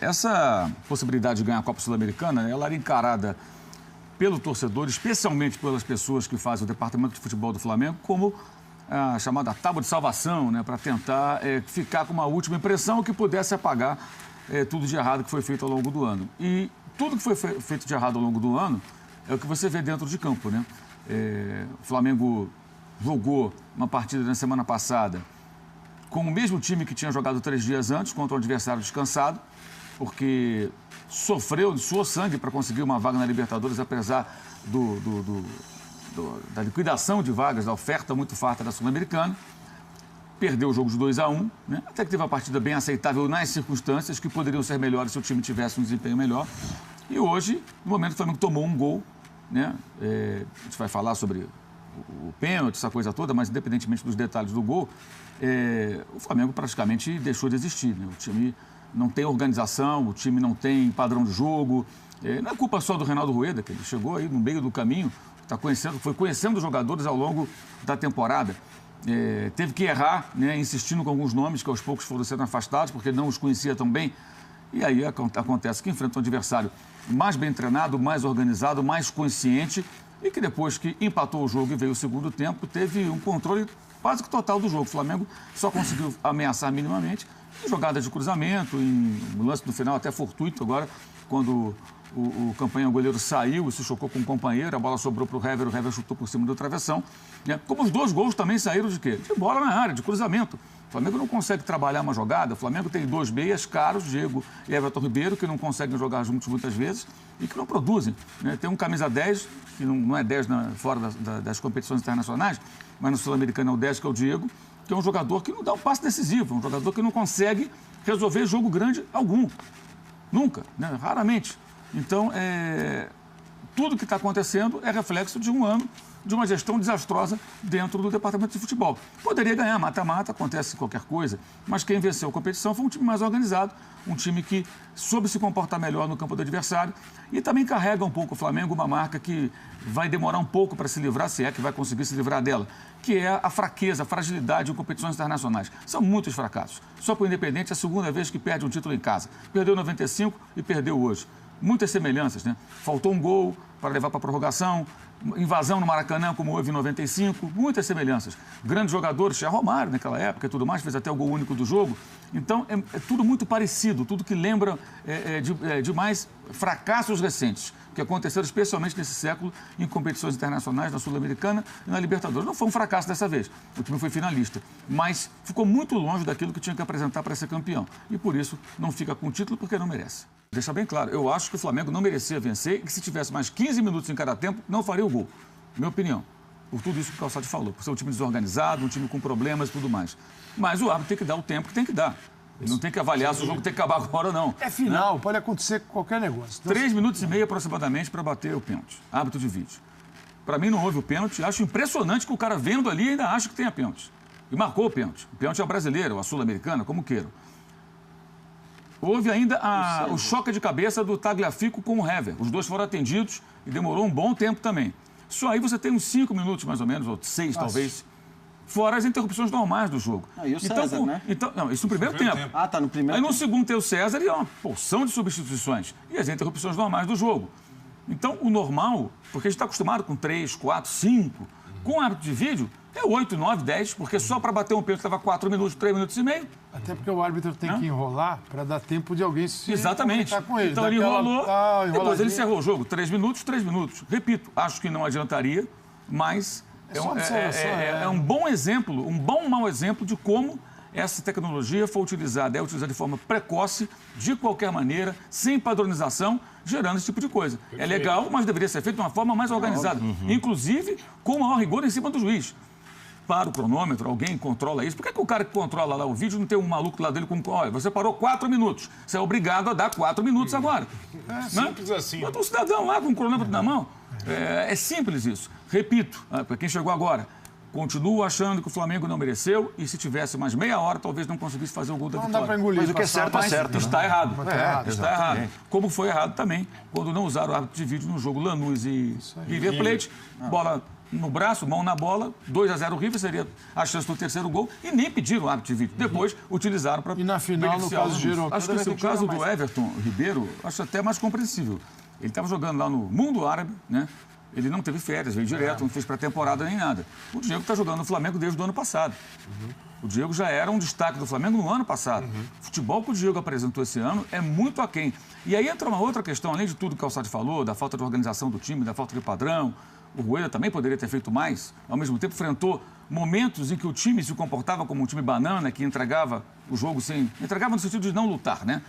essa possibilidade de ganhar a Copa Sul-Americana, ela era encarada pelo torcedor, especialmente pelas pessoas que fazem o departamento de futebol do Flamengo, como a chamada tábua de salvação, né, para tentar ficar com uma última impressão que pudesse apagar tudo de errado que foi feito ao longo do ano. E tudo que foi feito de errado ao longo do ano é o que você vê dentro de campo, né? O Flamengo jogou uma partida na semana passada com o mesmo time que tinha jogado 3 dias antes, contra um adversário descansado, porque suou sangue para conseguir uma vaga na Libertadores, apesar da liquidação de vagas, da oferta muito farta da Sul-Americana. Perdeu o jogo de 2-1, né? Até que teve uma partida bem aceitável nas circunstâncias, que poderiam ser melhores se o time tivesse um desempenho melhor. E hoje, no momento, o Flamengo tomou um gol, né? A gente vai falar sobre o pênalti, essa coisa toda, mas independentemente dos detalhes do gol, o Flamengo praticamente deixou de existir, né? O time não tem organização, o time não tem padrão de jogo. Não é culpa só do Reinaldo Rueda, que ele chegou aí no meio do caminho, foi conhecendo os jogadores ao longo da temporada. Teve que errar, né, insistindo com alguns nomes que aos poucos foram sendo afastados, porque ele não os conhecia tão bem. E aí acontece que enfrenta um adversário mais bem treinado, mais organizado, mais consciente, e que depois que empatou o jogo e veio o segundo tempo, teve um controle quase que total do jogo. O Flamengo só conseguiu ameaçar minimamente em jogadas de cruzamento, em um lance no final até fortuito agora, quando o campanha goleiro saiu e se chocou com um companheiro, a bola sobrou para o Hever chutou por cima do travessão. Né? Como os 2 gols também saíram de quê? De bola na área, de cruzamento. O Flamengo não consegue trabalhar uma jogada. O Flamengo tem 2 meias caros, Diego e Everton Ribeiro, que não conseguem jogar juntos muitas vezes e que não produzem. Né? Tem um camisa 10, que não é 10 fora das competições internacionais, mas no Sul-Americano é o 10, que é o Diego, que é um jogador que não dá um passe decisivo, um jogador que não consegue resolver jogo grande algum. Nunca, né? Raramente. Então, tudo que está acontecendo é reflexo de um ano de uma gestão desastrosa dentro do departamento de futebol. Poderia ganhar mata-mata, acontece qualquer coisa, mas quem venceu a competição foi um time mais organizado, um time que soube se comportar melhor no campo do adversário e também carrega um pouco o Flamengo, uma marca que vai demorar um pouco para se livrar, se é que vai conseguir se livrar dela, que é a fraqueza, a fragilidade em competições internacionais. São muitos fracassos. Só para o Independente é a segunda vez que perde um título em casa. Perdeu em 95 e perdeu hoje. Muitas semelhanças, né? Faltou um gol para levar para a prorrogação, invasão no Maracanã, como houve em 95, muitas semelhanças. Grandes jogadores, tinha Romário naquela época e tudo mais, fez até o gol único do jogo. Então, é tudo muito parecido, tudo que lembra demais fracassos recentes, que aconteceram especialmente nesse século em competições internacionais, na Sul-Americana e na Libertadores. Não foi um fracasso dessa vez, o time foi finalista, mas ficou muito longe daquilo que tinha que apresentar para ser campeão. E por isso não fica com o título, porque não merece. Deixa bem claro, eu acho que o Flamengo não merecia vencer e que se tivesse mais 15 minutos em cada tempo, não faria o gol. Minha opinião. Por tudo isso que o Calçade falou, por ser um time desorganizado, um time com problemas e tudo mais. Mas o árbitro tem que dar o tempo que tem que dar. Ele não tem que avaliar se o jogo tem que acabar agora ou não. É final, pode acontecer qualquer negócio. Então, 3 minutos e meio aproximadamente para bater o pênalti. Árbitro de vídeo. Para mim não houve o pênalti. Acho impressionante que o cara vendo ali ainda acha que tem a pênalti. E marcou o pênalti. O pênalti é o brasileiro, a sul-americana, como queiram. Houve ainda o choque de cabeça do Tagliafico com o Hever. Os 2 foram atendidos e demorou um bom tempo também. Só aí você tem uns 5 minutos mais ou menos, ou 6 talvez, fora as interrupções normais do jogo. E o César, né? Não, isso no primeiro tempo. Ah, tá no primeiro Aí no tempo. segundo tem o César e uma porção de substituições. E as interrupções normais do jogo. Então, o normal, porque a gente está acostumado com 3, 4, 5, com o árbitro de vídeo, é 8, 9, 10, porque só para bater um pênalti leva 4 minutos, 3 minutos e meio. até porque o árbitro tem que enrolar para dar tempo de alguém se Exatamente. com ele. Então ele enrolou, depois ele encerrou o jogo. 3 minutos, 3 minutos. Repito, acho que não adiantaria, mas é um bom exemplo, um bom mau exemplo de como essa tecnologia foi utilizada, é utilizada de forma precoce, de qualquer maneira, sem padronização, gerando esse tipo de coisa. Perfeito. É legal, mas deveria ser feito de uma forma mais organizada. Inclusive, com maior rigor em cima do juiz. Para o cronômetro, alguém controla isso. Por que o cara que controla lá o vídeo não tem um maluco lá dele com... Olha, você parou 4 minutos. Você é obrigado a dar 4 minutos agora. É simples assim. Bota um cidadão lá com o cronômetro na mão. É simples isso. Repito, para quem chegou agora, continuo achando que o Flamengo não mereceu e se tivesse mais meia hora, talvez não conseguisse fazer o gol da vitória. Não dá para engolir. Mas o que é certo, é certo. Está errado. Está errado. Como foi errado também quando não usaram o árbitro de vídeo no jogo Lanús e River Plate. Bola no braço, mão na bola, 2-0 o River, seria a chance do terceiro gol, e nem pediram o árbitro de vídeo. Depois utilizaram para. E na final, no caso, gerou. Acho que esse é o caso do Everton Ribeiro, acho até mais compreensível. Ele estava jogando lá no mundo árabe, né? Ele não teve férias, veio direto, não fez pré-temporada nem nada. O Diego está jogando no Flamengo desde o ano passado. O Diego já era um destaque do Flamengo no ano passado. O futebol que o Diego apresentou esse ano é muito aquém. E aí entra uma outra questão, além de tudo que o Calçade falou, da falta de organização do time, da falta de padrão. O Rueda também poderia ter feito mais. Ao mesmo tempo, enfrentou momentos em que o time se comportava como um time banana, que entregava o jogo sem... Entregava no sentido de não lutar, né?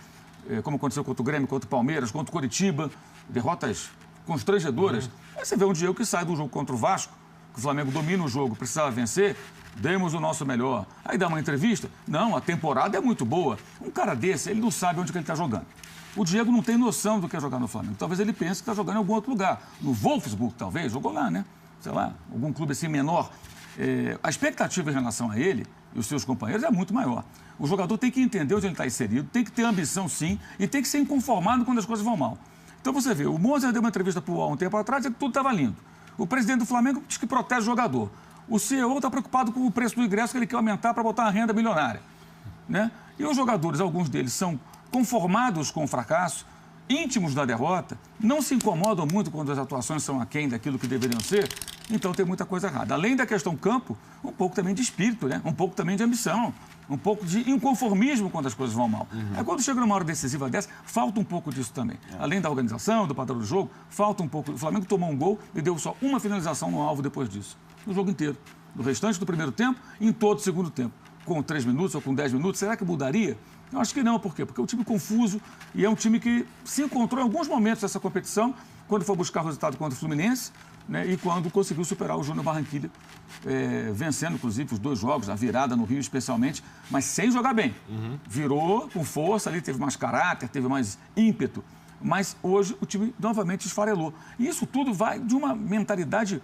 Como aconteceu contra o Grêmio, contra o Palmeiras, contra o Coritiba. Derrotas constrangedoras. Aí você vê um Diego que sai do jogo contra o Vasco, que o Flamengo domina o jogo, precisava vencer, demos o nosso melhor. Aí dá uma entrevista, não, a temporada é muito boa. Um cara desse, ele não sabe onde que ele está jogando. O Diego não tem noção do que é jogar no Flamengo. Talvez ele pense que está jogando em algum outro lugar. No Wolfsburg, talvez, jogou lá, né? Sei lá, algum clube assim menor. A expectativa em relação a ele e os seus companheiros é muito maior. O jogador tem que entender onde ele está inserido, tem que ter ambição sim, e tem que ser inconformado quando as coisas vão mal. Então você vê, o Mozart deu uma entrevista para o UOL um tempo atrás e que tudo estava lindo. O presidente do Flamengo diz que protege o jogador. O CEO está preocupado com o preço do ingresso que ele quer aumentar para botar uma renda milionária. Né? E os jogadores, alguns deles são conformados com o fracasso, íntimos da derrota, não se incomodam muito quando as atuações são aquém daquilo que deveriam ser, então tem muita coisa errada. Além da questão campo, um pouco também de espírito, né? Um pouco também de ambição, um pouco de inconformismo quando as coisas vão mal. Aí quando chega numa hora decisiva dessa, falta um pouco disso também. Além da organização, do padrão do jogo, falta um pouco. O Flamengo tomou um gol e deu só uma finalização no alvo depois disso. No jogo inteiro. No restante do primeiro tempo e em todo o segundo tempo. Com 3 minutos ou com 10 minutos, será que mudaria? Eu acho que não, por quê? Porque é um time confuso e é um time que se encontrou em alguns momentos dessa competição, quando foi buscar o resultado contra o Fluminense, né, e quando conseguiu superar o Júnior Barranquilla, vencendo, inclusive, os 2 jogos, a virada no Rio especialmente, mas sem jogar bem. Virou com força ali, teve mais caráter, teve mais ímpeto, mas hoje o time novamente esfarelou. E isso tudo vai de uma mentalidade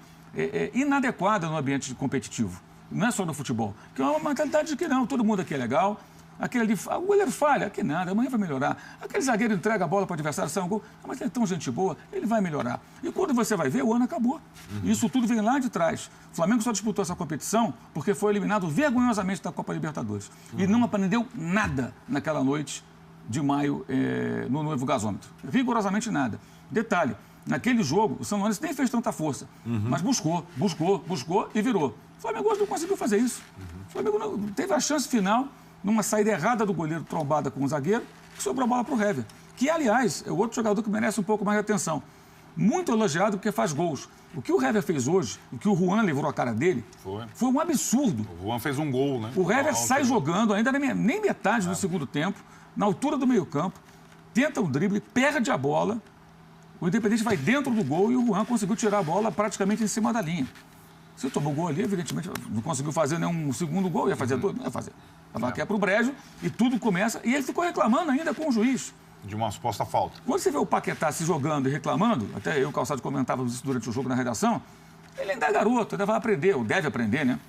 inadequada no ambiente competitivo. Não é só no futebol, que é uma mentalidade de que não, todo mundo aqui é legal. Aquele ali, o goleiro falha, que nada, amanhã vai melhorar. Aquele zagueiro entrega a bola para o adversário, sai um gol, mas ele é tão gente boa, ele vai melhorar. E quando você vai ver, o ano acabou. Isso tudo vem lá de trás. O Flamengo só disputou essa competição porque foi eliminado vergonhosamente da Copa Libertadores. E não aprendeu nada naquela noite de maio no Novo Gasômetro. Rigorosamente nada. Detalhe, naquele jogo, o São Lourenço nem fez tanta força, mas buscou e virou. O Flamengo hoje não conseguiu fazer isso. O Flamengo não, teve a chance final, numa saída errada do goleiro, trombada com o zagueiro, que sobrou a bola para o Hever. Que, aliás, é o outro jogador que merece um pouco mais de atenção. Muito elogiado porque faz gols. O que o Hever fez hoje, o que o Juan livrou a cara dele, foi um absurdo. O Juan fez um gol, né? O Hever sai jogando, ainda nem metade do segundo tempo, na altura do meio-campo, tenta um drible, perde a bola, o Independente vai dentro do gol e o Juan conseguiu tirar a bola praticamente em cima da linha. Se tomou gol ali, evidentemente, não conseguiu fazer nenhum segundo gol, ia fazer dois, não ia fazer. Ela quer para o brejo e tudo começa. E ele ficou reclamando ainda com o juiz. De uma suposta falta. Quando você vê o Paquetá se jogando e reclamando, até eu, o Calçado, comentávamos isso durante o jogo na redação, ele ainda é garoto, ainda vai aprender, ou deve aprender, né?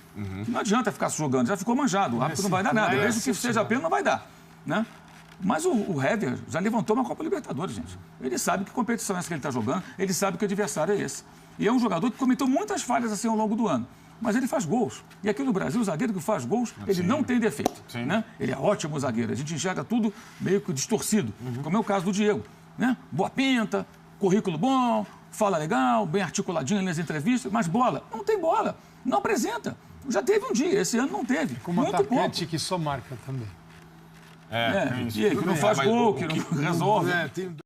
Não adianta ficar se jogando, já ficou manjado, o árbitro não vai dar nada, mesmo que seja pena, não vai dar, né? Mas o Hever já levantou uma Copa Libertadores, gente. Ele sabe que competição é essa que ele está jogando, ele sabe que adversário é esse. E é um jogador que cometeu muitas falhas assim ao longo do ano. Mas ele faz gols. E aqui no Brasil, o zagueiro que faz gols, ele não tem defeito. Né? Ele é ótimo zagueiro. A gente enxerga tudo meio que distorcido, como é o caso do Diego. Né? Boa pinta, currículo bom, fala legal, bem articuladinho nas entrevistas, mas bola. Não tem bola. Não apresenta. Já teve um dia, esse ano não teve. Como muito atacante pouco. Que só marca também. E aí, que não faz gol, que não resolve.